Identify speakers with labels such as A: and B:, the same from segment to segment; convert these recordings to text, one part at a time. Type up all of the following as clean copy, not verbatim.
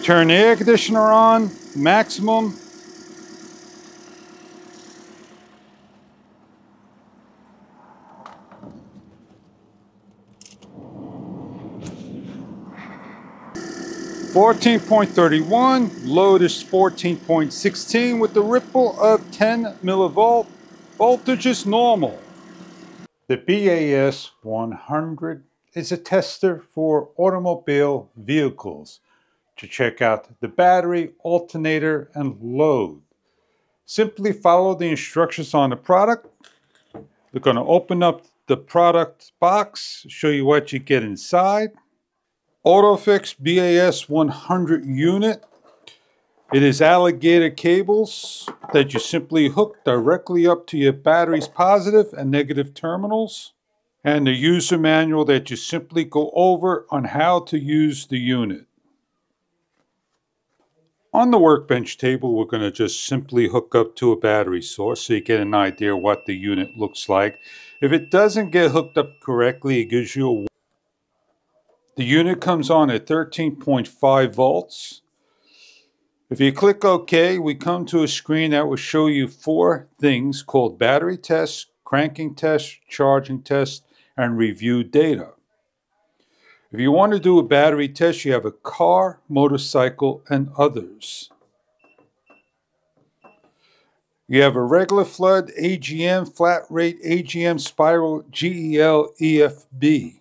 A: Turn the air conditioner on, maximum. (14.31), load is 14.16 with the ripple of 10 millivolt. Voltage is normal. The BAS100 is a tester for automobile vehicles to check out the battery, alternator, and load. Simply follow the instructions on the product. We're going to open up the product box, show you what you get inside. AUTOPHIX BAS100 unit. It is alligator cables that you simply hook directly up to your battery's positive and negative terminals, and the user manual that you simply go over on how to use the unit. On the workbench table, we're going to just simply hook up to a battery source so you get an idea what the unit looks like. If it doesn't get hooked up correctly, it gives you a... The unit comes on at 13.5 volts. If you click OK, we come to a screen that will show you 4 things called battery test, cranking test, charging test, and review data. If you want to do a battery test, you have a car, motorcycle, and others. You have a regular flood, AGM, flat rate, AGM, spiral, GEL, EFB.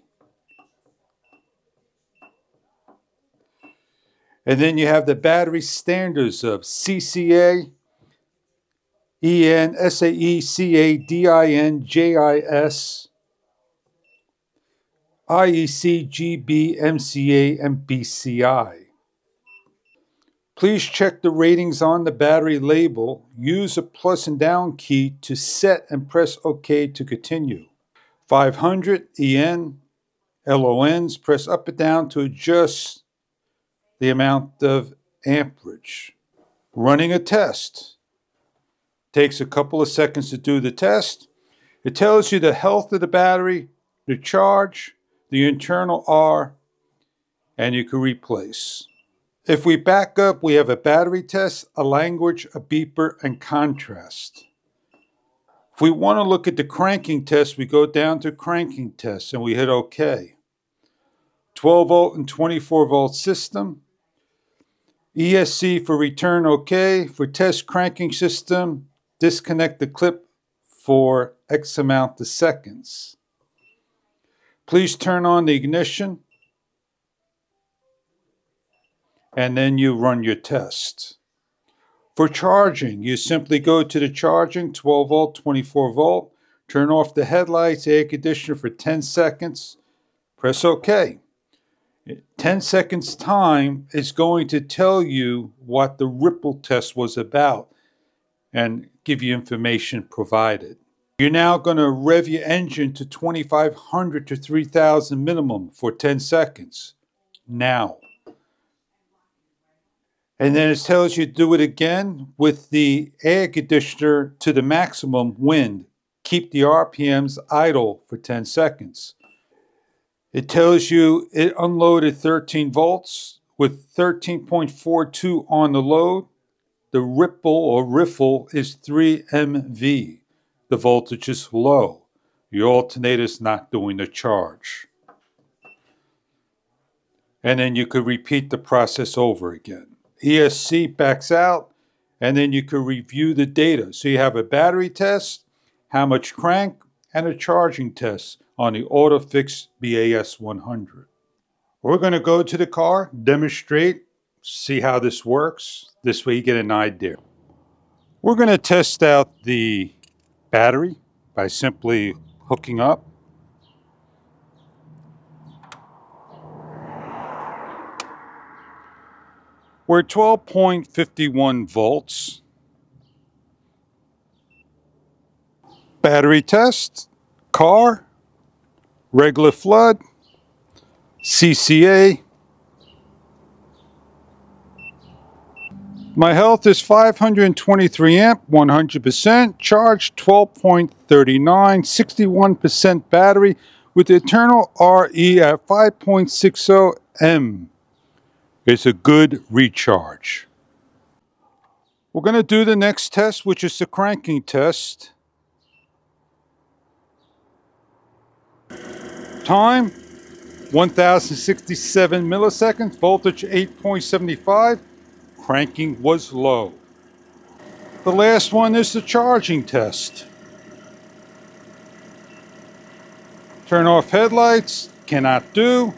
A: And then you have the battery standards of CCA, EN, SAE, CA, DIN, JIS, IEC, GB, MCA, and BCI. Please check the ratings on the battery label. Use a plus and down key to set and press OK to continue. 500 EN, LONs, press up and down to adjust the amount of amperage. Running a test. Takes a couple of seconds to do the test. It tells you the health of the battery, the charge, the internal R, and you can replace. If we back up, we have a battery test, a language, a beeper, and contrast. If we want to look at the cranking test, we go down to cranking test and we hit OK. 12 volt and 24 volt system. ESC for return OK. For test cranking system, disconnect the clip for X amount of seconds. Please turn on the ignition, and then you run your test. For charging, you simply go to the charging, 12 volt, 24 volt, turn off the headlights, air conditioner for 10 seconds, press OK. 10 seconds time is going to tell you what the ripple test was about and give you information provided. You're now going to rev your engine to 2500 to 3000 minimum for 10 seconds. Now. And then it tells you to do it again with the air conditioner to the maximum wind. Keep the RPMs idle for 10 seconds. It tells you it unloaded 13 volts with 13.42 on the load. The ripple or riffle is 3 MV. The voltage is low. Your alternator is not doing the charge. And then you could repeat the process over again. ESC backs out, and then you can review the data. So you have a battery test, how much crank, and a charging test on the AUTOPHIX BAS100. We're going to go to the car, demonstrate, see how this works. This way you get an idea. We're going to test out the battery by simply hooking up. We're at 12.51 volts. Battery test, car, regular flood, CCA, My health is 523 amp, 100%, charge 12.39, 61% battery with internal RE at 5.60 M. It's a good recharge. We're going to do the next test, which is the cranking test. Time, 1067 milliseconds, voltage 8.75, cranking was low. The last one is the charging test. Turn off headlights, cannot do.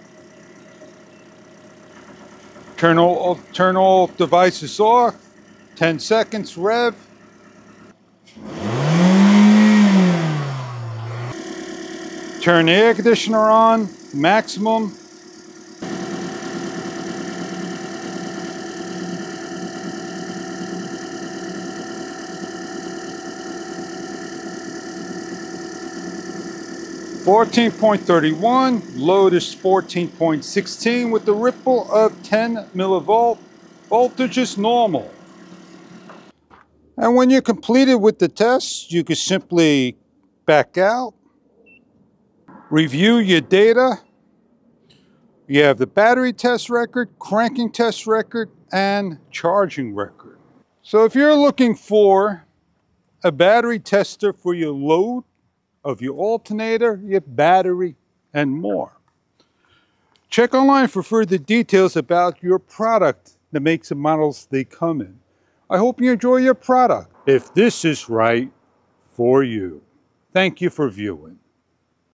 A: Turn all devices off, 10 seconds, rev. Turn the air conditioner on, maximum. (14.31), load is 14.16 with the ripple of 10 millivolt. Voltage is normal. And when you're completed with the test, you can simply back out, review your data. You have the battery test record, cranking test record, and charging record. So if you're looking for a battery tester for your load of your alternator, your battery, and more, check online for further details about your product, the makes and models they come in. I hope you enjoy your product, if this is right for you. Thank you for viewing.